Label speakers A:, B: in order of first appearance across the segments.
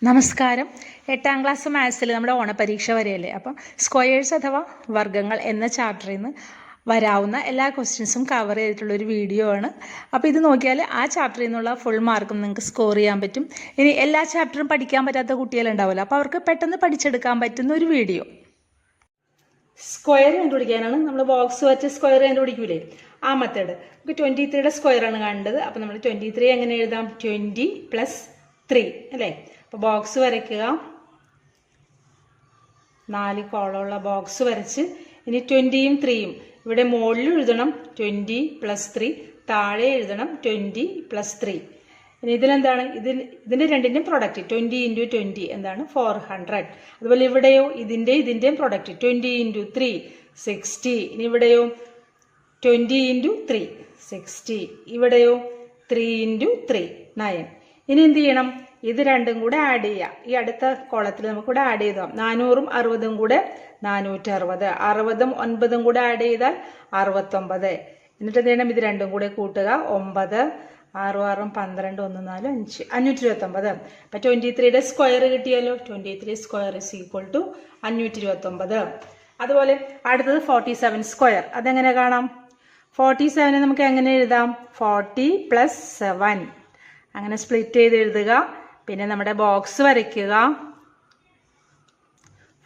A: നമസ്കാരം. 8ാം ക്ലാസ് മാത്സിൽ നമ്മുടെ ഓണപരീക്ഷ വരെയല്ലേ. അപ്പം സ്ക്വയേഴ്സ് അഥവാ വർഗ്ഗങ്ങൾ എന്ന ചാപ്റ്ററിൽ നിന്ന് വരാവുന്ന എല്ലാ ക്വസ്റ്റ്യൻസും കവർ ചെയ്തിട്ടുള്ളൊരു വീഡിയോ ആണ്. അപ്പോൾ ഇത് നോക്കിയാൽ ആ ചാപ്റ്ററിൽ നിന്നുള്ള ഫുൾ മാർക്കും നിങ്ങൾക്ക് സ്കോർ ചെയ്യാൻ പറ്റും. ഇനി എല്ലാ ചാപ്റ്ററും പഠിക്കാൻ പറ്റാത്ത കുട്ടികളുണ്ടാവില്ല, അപ്പോൾ അവർക്ക് പെട്ടെന്ന് പഠിച്ചെടുക്കാൻ പറ്റുന്ന ഒരു വീഡിയോ. സ്ക്വയർ കണ്ടുപിടിക്കാനാണ് നമ്മൾ ബോക്സ് വെച്ച് സ്ക്വയർ കണ്ടുപിടിക്കൂലേ, ആ മെത്തേഡ്. നമുക്ക് 23യുടെ സ്ക്വയറാണ് കണ്ടത്. അപ്പോൾ നമ്മൾ 23 എങ്ങനെ എഴുതാം? 20 + 3 അല്ലേ. അപ്പോൾ ബോക്സ് വരയ്ക്കുക, 4 കോളമുള്ള ബോക്സ് വരച്ച് ഇനി 20യും 3യും ഇവിടെ മുകളിൽ എഴുതണം 20 + 3, താഴെ എഴുതണം 20 + 3. ഇനി ഇതിലെന്താണ്? ഇതിൻ്റെ രണ്ടിൻ്റെയും പ്രൊഡക്റ്റ് 20 × 20 എന്താണ്? 400. അതുപോലെ ഇവിടെയോ ഇതിൻ്റെയും പ്രൊഡക്റ്റ് 20 × 3 60. ഇനി ഇവിടെയോ 20 × 3 60. ഇവിടെയോ 3 × 3 9. ഇനി എന്ത് ചെയ്യണം? ഇത് രണ്ടും കൂടെ ആഡ് ചെയ്യുക. ഈ അടുത്ത കോളത്തിൽ നമുക്കിവിടെ ആഡ് ചെയ്താൽ 400ഉം 60ഉം കൂടെ 460, 60ഉം 9ഉം കൂടെ ആഡ് ചെയ്താൽ 69. എന്നിട്ട് എന്ത് ചെയ്യണം? ഇത് രണ്ടും കൂടെ കൂട്ടുക, 9, 6 6 12, 1 4 5 529. അപ്പം 23യുടെ സ്ക്വയർ കിട്ടിയല്ലോ. 23 സ്ക്വയർ = 529. അതുപോലെ അടുത്തത് 47 സ്ക്വയർ. അതെങ്ങനെ കാണാം? 47 നമുക്ക് എങ്ങനെ എഴുതാം? 40 + 7 അങ്ങനെ സ്പ്ലിറ്റ് ചെയ്ത് എഴുതുക. പിന്നെ നമ്മുടെ ബോക്സ് വരയ്ക്കുക.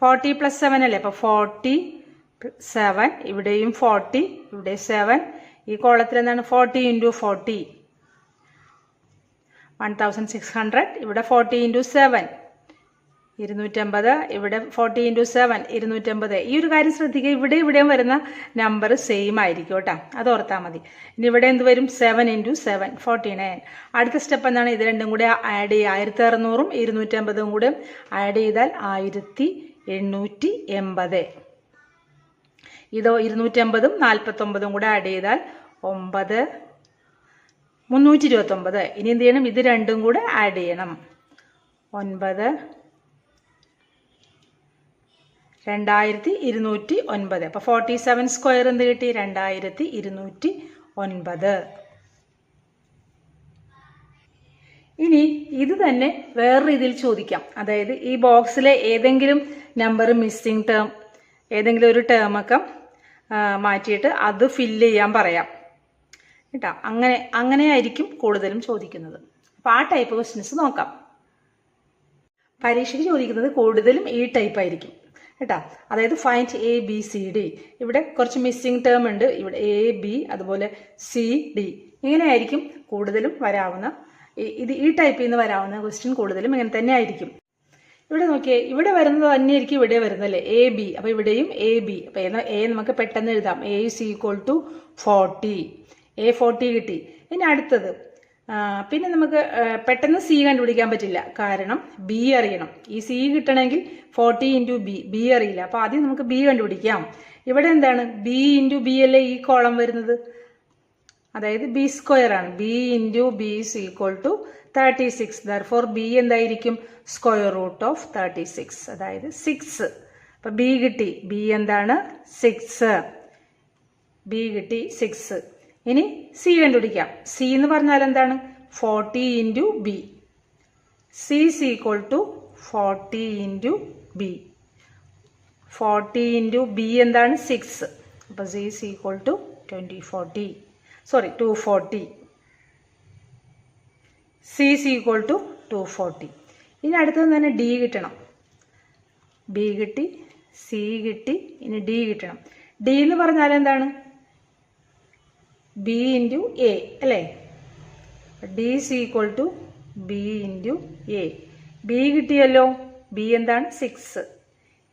A: 40 + 7 അല്ലേ. അപ്പോൾ 47, ഇവിടെയും 40, ഇവിടെ 7. ഈ കോളത്തിൽ എന്താണ്? 40 × 40 1600. ഇവിടെ 40 × 7 250. ഇവിടെ 40 × 7 250. ഈ ഒരു കാര്യം ശ്രദ്ധിക്കുക, ഇവിടെയും വരുന്ന നമ്പർ സെയിം ആയിരിക്കും കേട്ടോ, അത് ഓർത്താൽ മതി. ഇനി ഇവിടെ എന്ത് വരും? 7 × 7 49. അടുത്ത സ്റ്റെപ്പ് എന്താണ്? ഇത് രണ്ടും കൂടെ ആഡ് ചെയ്യുക. 1600ഉം 250ഉം കൂടെ ആഡ് ചെയ്താൽ 1880. ഇതോ 250ഉം 49ഉം കൂടെ ആഡ് ചെയ്താൽ 9 329. ഇനി എന്ത് ചെയ്യണം? ഇത് രണ്ടും കൂടെ ആഡ് ചെയ്യണം. 9 2209. അപ്പോൾ 47 സ്ക്വയർ എന്ത് കിട്ടി? 2209. ഇനി ഇത് തന്നെ വേറെ രീതിയിൽ ചോദിക്കാം. അതായത് ഈ ബോക്സിലെ ഏതെങ്കിലും നമ്പർ മിസ്സിംഗ് ടേം, ഏതെങ്കിലും ഒരു ടേമൊക്കെ മാറ്റിയിട്ട് അത് ഫില്ല് ചെയ്യാൻ പറയാം കേട്ടോ. അങ്ങനെയായിരിക്കും കൂടുതലും ചോദിക്കുന്നത്. അപ്പോൾ ആ ടൈപ്പ് ക്വസ്റ്റ്യൻസ് നോക്കാം. പരീക്ഷയ്ക്ക് ചോദിക്കുന്നത് കൂടുതലും ഈ ടൈപ്പ് ആയിരിക്കും കേട്ടോ. അതായത് ഫൈൻഡ് ABCD. ഇവിടെ കുറച്ച് മിസ്സിംഗ് ടേം ഉണ്ട്. ഇവിടെ AB, അതുപോലെ CD. ഇങ്ങനെയായിരിക്കും കൂടുതലും വരാവുന്ന, ഈ ടൈപ്പിൽ നിന്ന് വരാവുന്ന ക്വസ്റ്റ്യൻ കൂടുതലും ഇങ്ങനെ തന്നെ ആയിരിക്കും. ഇവിടെ നോക്കിയേ, ഇവിടെ വരുന്നത് തന്നെയായിരിക്കും ഇവിടെ വരുന്നല്ലേ, AB. അപ്പോൾ ഇവിടെയും AB. അപ്പോൾ A നമുക്ക് പെട്ടെന്ന് എഴുതാം. A = 40. A 40 കിട്ടി. ഇനി അടുത്തത്, പിന്നെ നമുക്ക് പെട്ടെന്ന് C കണ്ടുപിടിക്കാൻ പറ്റില്ല, കാരണം B അറിയണം. ഈ C കിട്ടണമെങ്കിൽ 40 × B അറിയില്ല. അപ്പോൾ ആദ്യം നമുക്ക് B കണ്ടുപിടിക്കാം. ഇവിടെ എന്താണ്? B × B അല്ലേ ഈ കോളം വരുന്നത്, അതായത് B സ്ക്വയർ ആണ്. B × B = 36. therefore B എന്തായിരിക്കും? √36, അതായത് 6. അപ്പം B കിട്ടി. B എന്താണ്? 6. B കിട്ടി 6. ഇനി C കണ്ടുപിടിക്കാം. C എന്ന് പറഞ്ഞാൽ എന്താണ്? 40 × B. C = 40 × B. 40 × B എന്താണ്? 6. അപ്പോൾ C = 240. C = 240. ഇനി അടുത്തത് തന്നെ D കിട്ടണം. B കിട്ടി, C കിട്ടി, ഇനി D കിട്ടണം. D എന്ന് പറഞ്ഞാൽ എന്താണ്? B × A അല്ലേ. D = B × A. B കിട്ടിയല്ലോ. B എന്താണ്? 6.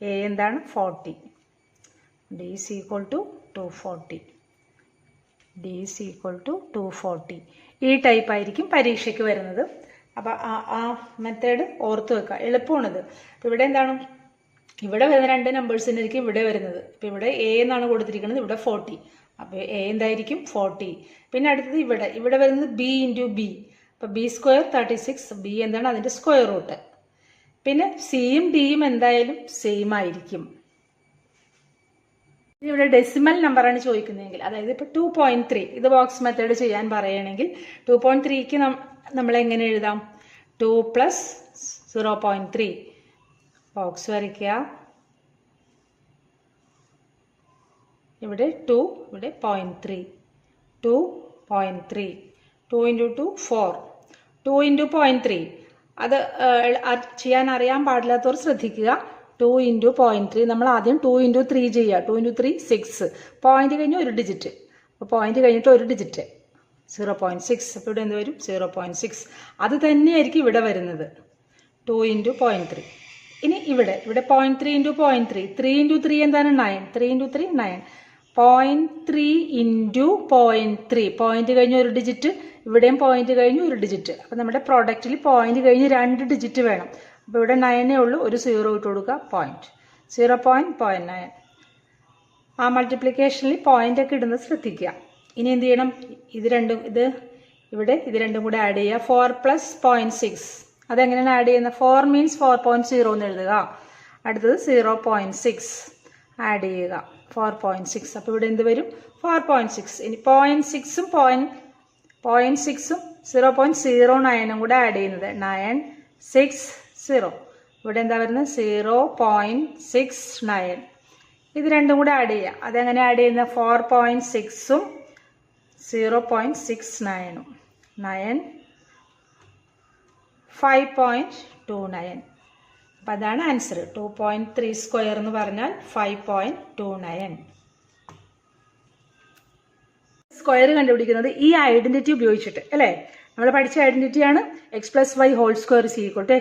A: A എന്താണ്? 40. D = 240. D = 240. ഈ ടൈപ്പ് ആയിരിക്കും പരീക്ഷയ്ക്ക് വരുന്നത്. അപ്പോൾ ആ മെത്തേഡ് ഓർത്ത് വെക്കുക, എളുപ്പമാണിത്. അപ്പോൾ ഇവിടെ എന്താണ്? ഇവിടെ വരുന്ന രണ്ട് നമ്പേഴ്സിനായിരിക്കും ഇവിടെ വരുന്നത്. ഇപ്പോൾ ഇവിടെ A എന്നാണ് കൊടുത്തിരിക്കുന്നത്, ഇവിടെ 40. അപ്പോൾ A എന്തായിരിക്കും? 40. പിന്നെ അടുത്തത് ഇവിടെ വരുന്നത് B × B. അപ്പോൾ B² 36. B എന്താണ്? അതിൻ്റെ സ്ക്വയർ റൂട്ട്. പിന്നെ Cയും Dയും എന്തായാലും സെയിം ആയിരിക്കും. ഇവിടെ ഡെസിമൽ നമ്പറാണ് ചോദിക്കുന്നതെങ്കിൽ, അതായത് ഇപ്പോൾ 2.3, ഇത് ബോക്സ് മെത്തേഡ് ചെയ്യാൻ പറയുകയാണെങ്കിൽ 2.3ക്ക് നമ്മൾ എങ്ങനെ എഴുതാം? 2 + 0.3 ബോക്സ് വരയ്ക്കുക. ഇവിടെ 2, ഇവിടെ 0.3, 2.3, 2 × 2 4, 2 × 0.3. അത് ചെയ്യാൻ അറിയാൻ പാടില്ലാത്തവർ ശ്രദ്ധിക്കുക. 2 × 0.3 നമ്മൾ ആദ്യം 2 × 3 ചെയ്യുക. 2 × 3 6, പോയിന്റ് കഴിഞ്ഞ് ഒരു ഡിജിറ്റ്, അപ്പോൾ പോയിന്റ് കഴിഞ്ഞിട്ട് ഒരു ഡിജിറ്റ് 0.6. അപ്പോൾ ഇവിടെ എന്ത് വരും? 0.6. അത് തന്നെയായിരിക്കും ഇവിടെ വരുന്നത് 2 × 0.3. ഇനി ഇവിടെ 0.3 × 0.3, 3 × 3 എന്താണ്? 9, 3 × 3 9, 0.3 × 0.3, പോയിന്റ് കഴിഞ്ഞ് ഒരു ഡിജിറ്റ്, ഇവിടെയും പോയിന്റ് കഴിഞ്ഞ് ഒരു ഡിജിറ്റ്. അപ്പോൾ നമ്മുടെ പ്രോഡക്റ്റിൽ പോയിന്റ് കഴിഞ്ഞ് 2 ഡിജിറ്റ് വേണം. അപ്പോൾ ഇവിടെ 9 ഉള്ളൂ, ഒരു 0 ഇട്ട് കൊടുക്കുക, 0.9. ആ മൾട്ടിപ്ലിക്കേഷനിൽ പോയിന്റ് ഒക്കെ ഇടുന്നത് ശ്രദ്ധിക്കുക. ഇനി എന്ത് ചെയ്യണം? ഇത് രണ്ടും കൂടെ ആഡ് ചെയ്യുക. 4 + 0.6, അതെങ്ങനെയാണ് ആഡ് ചെയ്യുന്നത്? 4 മീൻസ് 4.0 എന്ന് എഴുതുക. അടുത്തത് 0.6 ആഡ് ചെയ്യുക, 4.6. അപ്പോൾ ഇവിടെ എന്ത് വരും? 4.6. ഇനി 0.6ഉം 0.09ഉം കൂടെ ആഡ് ചെയ്യുന്നത് 960. ഇവിടെ എന്താ വരുന്നത്? 0.69. ഇത് രണ്ടും കൂടെ ആഡ് ചെയ്യുക. അതെങ്ങനെ ആഡ് ചെയ്യുന്നത്? 4.6ഉം 0.69ഉം 9 5.29. അപ്പം അതാണ് ആൻസർ. 2.3² എന്ന് പറഞ്ഞാൽ 5.29. സ്ക്വയർ കണ്ടുപിടിക്കുന്നത് ഈ ഐഡന്റിറ്റി ഉപയോഗിച്ചിട്ട് അല്ലേ? നമ്മൾ പഠിച്ച ഐഡന്റിറ്റിയാണ് x + y² =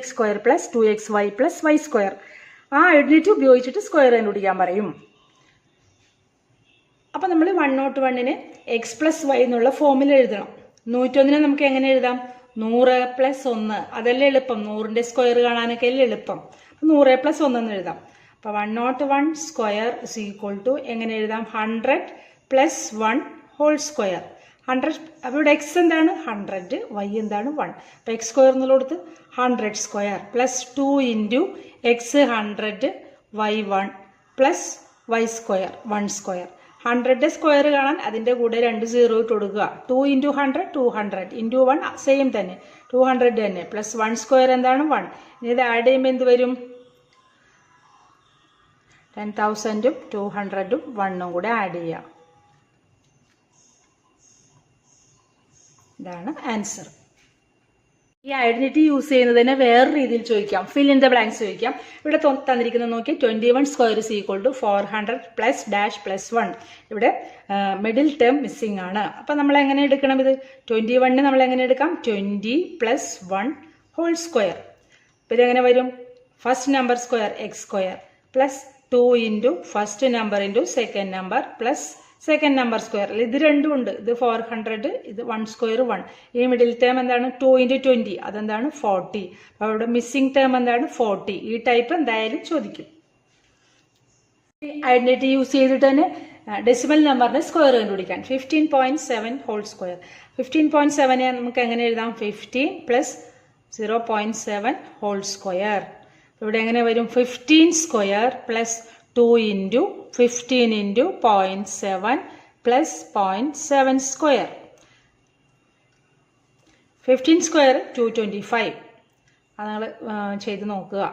A: x² + 2xy + y². ആ ഐഡന്റിറ്റി ഉപയോഗിച്ചിട്ട് സ്ക്വയർ കണ്ടുപിടിക്കാൻ പറയും. അപ്പം നമ്മൾ 101നെ x + y എന്നുള്ള ഫോമിൽ എഴുതണം. 101നെ നമുക്ക് എങ്ങനെ എഴുതാം? 100 + 1, അതല്ലേ എളുപ്പം. 100ന്റെ സ്ക്വയർ കാണാനൊക്കെ അല്ലേ എളുപ്പം. 100 + 1 എന്ന് എഴുതാം. അപ്പോൾ 101² എങ്ങനെ എഴുതാം? 100 + 1² 100. അപ്പോൾ ഇവിടെ x എന്താണ്? 100, y എന്താണ്? 1. അപ്പോൾ x² എന്നുള്ളടത്ത് 100² + 2 × x 100, y 1 + y² 1². 100ന്റെ square കാണാൻ അതിൻ്റെ കൂടെ 2 0 ഇട്ട് കൊടുക്കുക. 2 × 100 200 × 1 സെയിം തന്നെ 200 തന്നെ, + 1² എന്താണ്? 1. ഇനി ഇത് ആഡ് ചെയ്യുമ്പോൾ എന്ത് വരും? 10,000ഉം 200ഉം 1ഉം കൂടെ ആഡ് ചെയ്യുക. ഇതാണ് ആൻസർ. ഈ ഐഡന്റിറ്റി യൂസ് ചെയ്യുന്നതിനെ വേറെ രീതിയിൽ ചോദിക്കാം. ഫിൽ ഇൻ ദ ബ്ലാങ്ക്സ് ചോദിക്കാം. ഇവിടെ തന്നിരിക്കുന്നത് നോക്കി 21² = 400 + ഡാഷ് + 1. ഇവിടെ മിഡിൽ ടേം മിസ്സിംഗ് ആണ്. അപ്പം നമ്മൾ എങ്ങനെ എടുക്കണം? ഇത് 21 നമ്മൾ എങ്ങനെ എടുക്കാം? 20 + 1² അപ്പോൾ ഇതെങ്ങനെ വരും? First number square x² + 2 × first number × second number + second number square. ഇത് രണ്ടും ഉണ്ട്. ഇത് 400, ഇത് 1² 1. ഈ മിഡിൽ ടേം എന്താണ്? 2 × 20, അതെന്താണ്? 40. അപ്പോൾ അവിടെ മിസ്സിംഗ് ടേം എന്താണ്? 40. ഈ ടൈപ്പ് എന്തായാലും ചോദിക്കും. ഐഡന്റിറ്റി യൂസ് ചെയ്തിട്ട് തന്നെ ഡെസിമൽ നമ്പറിന്റെ സ്ക്വയർ കണ്ടുപിടിക്കാൻ. 15.7² 15.7 നമുക്ക് എങ്ങനെ എഴുതാം? 15 + 0.7² ഇവിടെ എങ്ങനെ വരും? 15² + 2 × 15 × 0.7 + 0.7². 15² 225. അത് നിങ്ങൾ ചെയ്ത് നോക്കുക.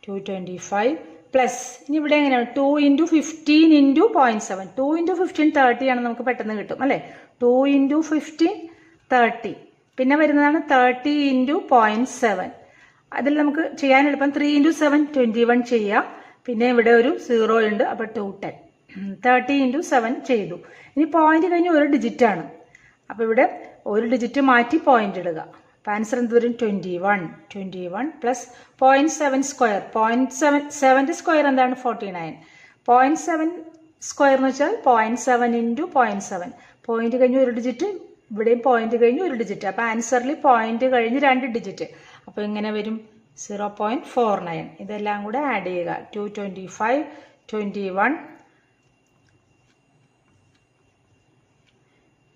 A: 225 പ്ലസ് ഇനി ഇവിടെ എങ്ങനെയാണ്? 2 × 15 × 0.7. 2 × 15 30 ആണ്, നമുക്ക് പെട്ടെന്ന് കിട്ടും അല്ലേ? 2 × 15 30. പിന്നെ വരുന്നതാണ് 30 × 0.7. അതിൽ നമുക്ക് ചെയ്യാൻ എളുപ്പം 3 × 7 21 ചെയ്യാം. പിന്നെ ഇവിടെ ഒരു 0 ഉണ്ട്, അപ്പോൾ 210. 30 × 7 ചെയ്തു. ഇനി പോയിന്റ് കഴിഞ്ഞ് ഒരു ഡിജിറ്റ് ആണ്, അപ്പോൾ ഇവിടെ ഒരു ഡിജിറ്റ് മാറ്റി പോയിന്റ് ഇടുക. അപ്പോൾ ആൻസർ എന്ത് വരും? 21 + 0.7². 0.7ന്റെ സ്ക്വയർ എന്താണ്? 49. 0.7² എന്ന് വെച്ചാൽ 0.7 × 0.7. പോയിന്റ് കഴിഞ്ഞ് ഒരു ഡിജിറ്റ്, ഇവിടെയും പോയിന്റ് കഴിഞ്ഞ് ഒരു ഡിജിറ്റ്. അപ്പോൾ ആൻസറിൽ പോയിന്റ് കഴിഞ്ഞ് 2 ഡിജിറ്റ്. അപ്പോൾ ഇങ്ങനെ വരും 0.49. ഇതെല്ലാം കൂടെ ആഡ് ചെയ്യുക. 225 21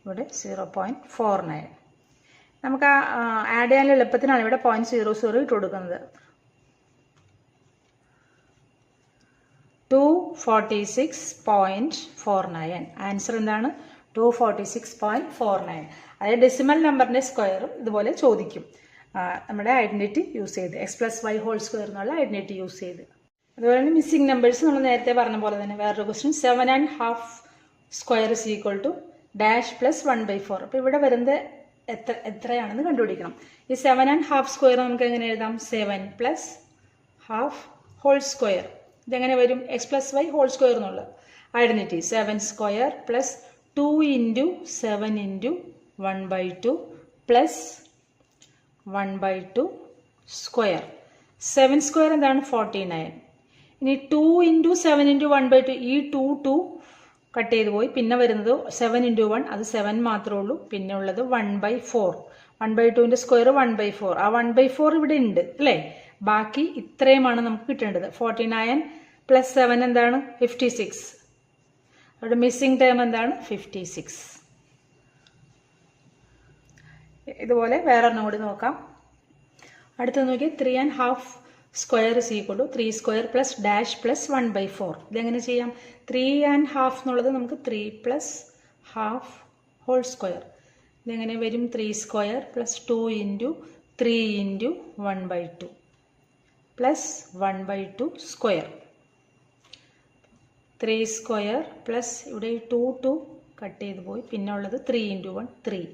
A: ഇവിടെ 0.49. നമുക്ക് ആഡ് ചെയ്യാൻ എളുപ്പത്തിനാണ് ഇവിടെ 0.00 ഇട്ട് കൊടുക്കുന്നത്. 246.49. ആൻസർ എന്താണ്? 246.49. അതായത് ഡെസിമൽ നമ്പറിന്റെ സ്ക്വയറും ഇതുപോലെ ചോദിക്കും. നമ്മുടെ ഐഡൻറ്റിറ്റി യൂസ് ചെയ്ത് x+y² എന്നുള്ള ഐഡൻറ്റിറ്റി യൂസ് ചെയ്ത്. അതുപോലെ തന്നെ മിസ്സിംഗ് നമ്പേഴ്സ് നമ്മൾ നേരത്തെ പറഞ്ഞ പോലെ തന്നെ വേറൊരു ക്വസ്റ്റ്യൻ 7.5² ഡാഷ് പ്ലസ് 1/4. അപ്പോൾ ഇവിടെ വരുന്നത് എത്രയാണെന്ന് കണ്ടുപിടിക്കണം. ഈ 7.5² നമുക്ക് എങ്ങനെ എഴുതാം? 7+½ ഇതെങ്ങനെ വരും? x+y² എന്നുള്ള ഐഡൻറ്റിറ്റി 7² പ്ലസ് 2 × 7 × 1/2 പ്ലസ് 1/2 സ്ക്വയർ. 7² എന്താണ്? 49. ഇനി 2 × 7 × 1/2 ഈ 2 കട്ട് ചെയ്ത് പോയി. പിന്നെ വരുന്നത് 7 × 1 അത് 7 മാത്രമേ ഉള്ളൂ. പിന്നെ ഉള്ളത് 1/4. 1/2ൻ്റെ സ്ക്വയർ 1/4. ആ 1/4 ഇവിടെ ഉണ്ട് അല്ലേ? ബാക്കി ഇത്രയുമാണ് നമുക്ക് കിട്ടേണ്ടത്. 49 + 7 എന്താണ്? 56. അവിടെ മിസ്സിംഗ് ടേം എന്താണ്? 56. ഇതുപോലെ വേറെ ഒന്നും കൂടി നോക്കാം. അടുത്തത് നോക്കി 3.5² 3² പ്ലസ് ഡാഷ് പ്ലസ് 1/4. ഇതെങ്ങനെ ചെയ്യാം? 3.5 എന്നുള്ളത് നമുക്ക് 3+½ ഇതെങ്ങനെ വരും? 3² പ്ലസ് 2 × 3 × 1/2 പ്ലസ് 1/2 സ്ക്വയർ. 3² പ്ലസ് ഇവിടെ 2 കട്ട് ചെയ്ത് പോയി. പിന്നെ ഉള്ളത് 3 × 1 3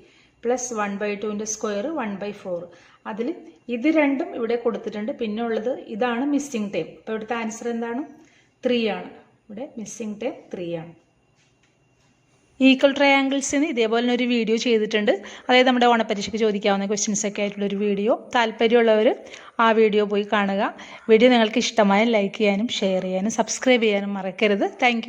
A: പ്ലസ് 1/2ൻ്റെ സ്ക്വയർ 1/4. അതിൽ ഇത് രണ്ടും ഇവിടെ കൊടുത്തിട്ടുണ്ട്. പിന്നെ ഉള്ളത് ഇതാണ് മിസ്സിംഗ് ടേം. അപ്പോൾ ഇവിടുത്തെ ആൻസർ എന്താണ്? 3 ആണ്. ഇവിടെ മിസ്സിംഗ് ടേം 3 ആണ്. ഈക്വൽ ട്രയാങ്കിൾസിന് ഇതേപോലെ ഒരു വീഡിയോ ചെയ്തിട്ടുണ്ട്. അതായത് നമ്മുടെ ഓണപ്പരീക്ഷയ്ക്ക് ചോദിക്കാവുന്ന ക്വസ്റ്റ്യൻസ് ഒക്കെ ആയിട്ടുള്ളൊരു വീഡിയോ. താല്പര്യമുള്ളവർ ആ വീഡിയോ പോയി കാണുക. വീഡിയോ നിങ്ങൾക്ക് ഇഷ്ടമായ ലൈക്ക് ചെയ്യാനും ഷെയർ ചെയ്യാനും സബ്സ്ക്രൈബ് ചെയ്യാനും മറക്കരുത്. താങ്ക്